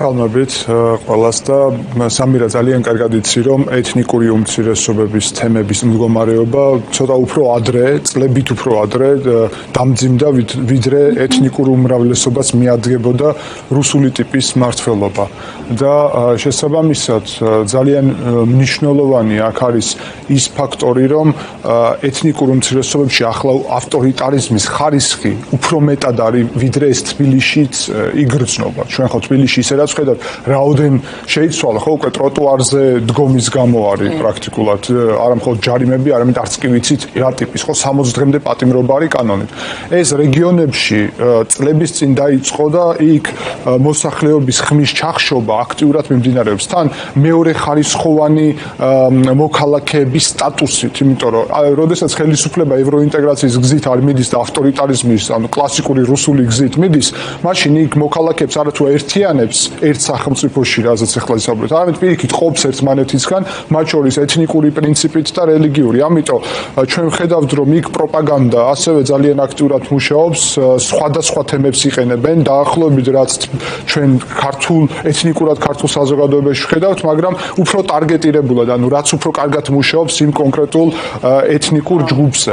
Almabit, ყველას და სამირა ძალიან კარგად იცი, რომ ეთნიკური უმცირესობების თემების მდგომარეობა ცოტა უფრო ადრე, წლებით უფრო ადრე დამძიმდა, ვიდრე ეთნიკურ უმრავლესობას მიადგებოდა რუსული ტიპის მმართველობა. და შესაბამისად, ძალიან მნიშვნელოვანი აქ არის ის ფაქტორი, რომ ეთნიკურ უმცირესობებში ახლა ავტორიტარიზმის ხარისხი უფრო მეტად არის, ვიდრე ეს თბილისშიც იგრძნობა. ჩვენ ხო თბილისში ისე ხედავთ, რაოდენ შეიცვალა, ხო, უკვე ტროტუარზე დგომის გამო არის პრაქტიკულად, არა მხოლოდ ჯარიმები, არამედ არც კი ვიცით რა ტიპის, ხო, 60 დღემდე პატიმრობა არის კანონით. ეს რეგიონებში წლების წინ დაიწყო და იქ მოსახლეობის ხმის ჩახშობა აქტიურად მიმდინარეობს. თან მეორე ხარისხოვანი მოქალაქეების სტატუსით, იმიტომ რომ როდესაც ხელისუფლება ევროინტეგრაციის გზით არ მიდის და ავტორიტარიზმის, ანუ კლასიკური რუსული გზით მიდის, მაშინ იქ მოქალაქეებს არათუ ერთიანებს ერთ სახელმწიფოში, რაზეც ახლა ვისაუბრეთ, არამედ პირიქით ყოფს ერთმანეთისგან, მათ შორის ეთნიკური პრინციპით და რელიგიური. ამიტომ ჩვენ ვხედავთ, რომ იქ პროპაგანდა ასევე ძალიან აქტიურად მუშაობს, სხვადასხვა თემებს იყენებენ, დაახლოებით რაც ჩვენ ეთნიკურად ქართულ საზოგადოებაში ვხედავთ, მაგრამ უფრო ტარგეტირებულად, ანუ რაც უფრო კარგად მუშაობს იმ კონკრეტულ ეთნიკურ ჯგუფზე.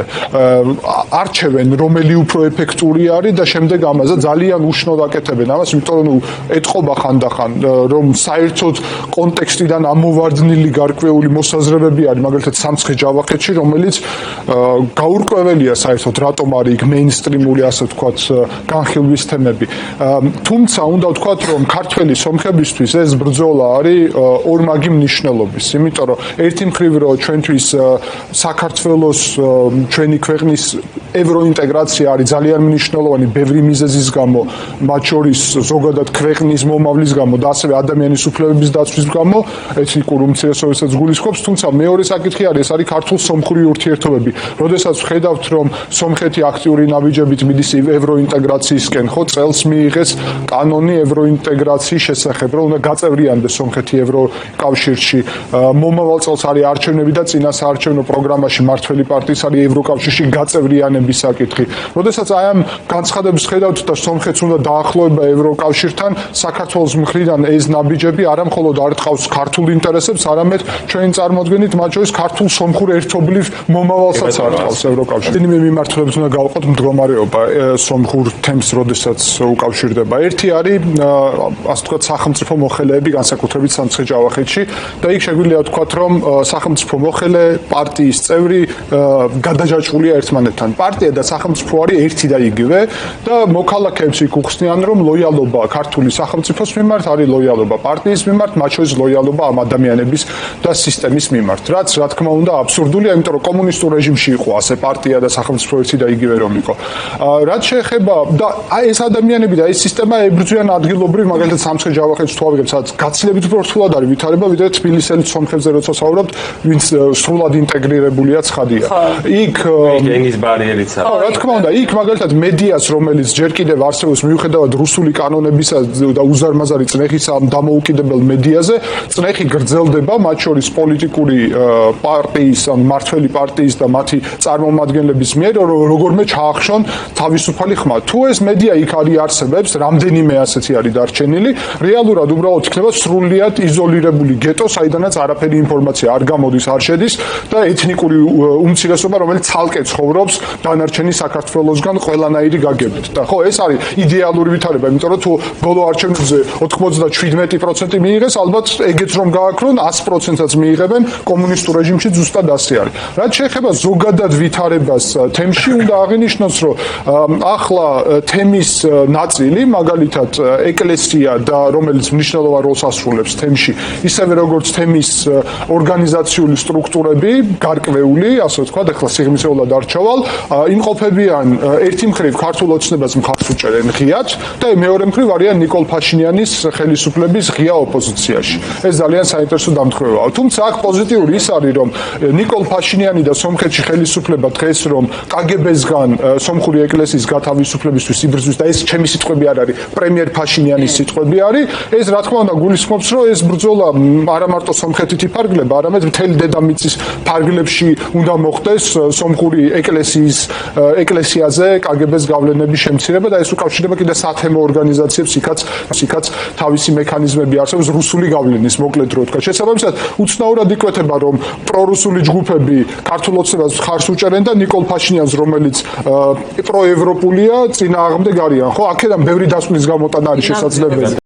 არჩევენ, რომელი უფრო ეფექტური არის და შემდეგ ამაზე ძალიან უშნოდ აკეთებენ ამას, იმიტომ რომ ეთყობა ხანდახან, რომ საერთოდ კონტექსტიდან ამოვარდნილი გარკვეული მოსაზრებები არის, მაგალითად სამცხე-ჯავახეთში, რომელიც გაურკვეველია საერთოდ რატომ არის იქ მეინსტრიმული, ასე ვთქვათ, განხილვის თემები. თუმცა უნდა ვთქვათ, რომ ქართველი სომხებისთვის ეს ბრძოლა არის ორმაგი მნიშვნელობის, იმიტომ რომ ერთი მხრივ რომ ჩვენთვის საქართველოს ჩვენი ქვეყნის ევროინტეგრაცია არის ძალიან მნიშვნელოვანი ბევრი მიზეზის გამო, მათ შორის ზოგადად ქვეყნის მომავლის გამო და ასევე ადამიანის უფლებების დაცვის გამო, ეთნიკურ უმცირესობებსაც გულისხმობს, თუმცა მეორე საკითხი არის, ეს არის ქართულ-სომხური ურთიერთობები. როდესაც ვხედავთ, რომ სომხეთი აქტიური ნაბიჯებით მიდის ევროინტეგრაციისკენ, ხო, წელს მიიღეს კანონი ევროინტეგრაციის შესახებ, რომ უნდა გაწევრიანდეს სომხეთი ევროკავშირში. მომავალ წელს არის არჩევნები და წინა საარჩევნო პროგრამაში მართველი პარტიის არის ევროკავშირში გაწევრიანების საკითხი. როდესაც აი ამ განცხადებს ხედავთ და სომხეთს უნდა დაახლოება ევროკავშირთან, საქართველოს მხრიდან ეს ნაბიჯები არა მხოლოდ არ თხავს ქართულ ინტერესებს, არამედ ჩვენი წარმოდგენით მათ შორის ქართულ-სომხურ ერთობლივ მომავალსაც არ თხავს ევროკავშირი. იმის მიმართულებით უნდა გავყოთ მდგომარეობა სომხურ თემს, როდესაც უკავშირდება. ერთი არის, ასე ვთქვათ, სახელმწიფო მოხელეები, განსაკუთრებით სამცხე-ჯავახეთში და იქ შეგვიძლია ვთქვათ, რომ სახელმწიფო მოხელე, პარტიის წევრი გადაჯაჭვულია ერთმანეთთან. პარტია და სახელმწიფო არის ერთი და იგივე და მოქალაქეებს იქ უხსნიან, რომ ლოიალობა ქართული სახელმწიფოს მიმართ არის ლოიალობა პარტიის მიმართ, მათ შორის ლოიალობა ამ ადამიანების და სისტემის მიმართ. რაც რა თქმა უნდა აბსურდულია, იმიტომ რომ კომუნისტურ რეჟიმში იყო ასე პარტია და სახელმწიფო ერთი და იგივე რომ იყო. რაც შეეხება და აი ეს ადამიანები და ეს სისტემა ებრძვიან ადგილობრივ, მაგალითად სამცხე-ჯავახეთს თუ ავიღებთ, სადაც გაცილებით უფრო რთულად არის ვითარება, ვიდრე თბილისელი სომხებზე როცა საუბრობთ, ვინც სრულად ინტეგრირებულია ცხადია. იქ ენის ბარიერიც არის. რა თქმა უნდა, იქ მაგალითად მედიას, რომელიც ჯერ კიდევ არსებობს მიუხედავად რუსული კანონებისა და უზარმაზარი წნეხის ამ დამოუკიდებელ მედიაზე, წნეხი გრძელდება, მათ შორის პოლიტიკური პარტიის, ან მმართველი პარტიის და მათი წარმომადგენლების მიერ, როგორმე ჩაახშონ თავისუფალი ხმა. თუ ეს მედია იქ არსებობს, რამდენიმე ასეთი არის დარჩენილი, რეალურად უბრალოდ იქნება სრულიად იზოლირებული გეტო, საიდანაც არაფერი ინფორმაცია არ გამოდის, არ შედის და ეთნიკური უმცირესობა, რომელიც ცალკე ცხოვრობს დანარჩენი საქართველოსგან ყველანაირი გაგებით. და ხო, ეს არის იდეალური ვითარება, იმიტომ რომ თუ ბოლო არჩევნებზე 97% მიიღეს, ალბათ ეგეც რომ გააქრონ 100%-აც მიიღებენ, კომუნისტურ რეჟიმში ზუსტად ასე არის. რაც შეეხება ზოგადად ვითარებას თემში, უნდა აღინიშნოს, რომ ახლა თემის ნაწილი, მაგალითად ეკლესია და რომელიც მნიშვნელოვან როლს ასრულებს თემში, ისევე როგორც თემის ორგანიზაციული სტრუქტურები, გარკვეული, ასე ვთქვათ, ახლა სიღრმისეულად არ ჩავალ, იმყოფებიან ერთი მხრივ ქართულ ოცნებას მხარს უჭერენ ღიად და მეორე მხრივ არიან ნიკოლ ფაშინიანის ხელისუფლების ღია ოპოზიციაში. ეს ძალიან საინტერესო დამთხვევაა. თუმცა აქ პოზიტიური ის არის, რომ ნიკოლ ფაშინიანი და სომხეთში ხელისუფლება დღეს რომ კგბ-სგან სომხური ეკლესიის გათავისუფლებისთვის იბრძვის და ეს ჩემი სიტყვები არ არის, პრემიერ ფაშინიანის სიტყვები არის, ეს რა თქმა უნდა გულისხმობს, რომ ეს ბრძოლა არა მარტო სომხეთით იფარგლება, არამედ მთელი დედამიწის ფარგლებში უნდა მოხდეს სომხური ეკლესიის ეკლესიაზე კგბ-ს გავლენების შემცირება და ეს უკავშირდება კიდე სათემო ორგანიზაციებს, იქაც თავისი მექანიზმები არსებობს რუსული გავლენის, მოკლედ რო ვთქვა. შესაბამისად, უცნაურად იკვეთება, რომ პრორუსული ჯგუფები ქართულ ოცნებას მხარს უჭერენ და ნიკოლ ფაშინიანს, რომელიც პროევროპულია, წინააღმდეგ არიან. ხო, აქედან ბევრი დასკვნის გამოტანა არის შესაძლებელი.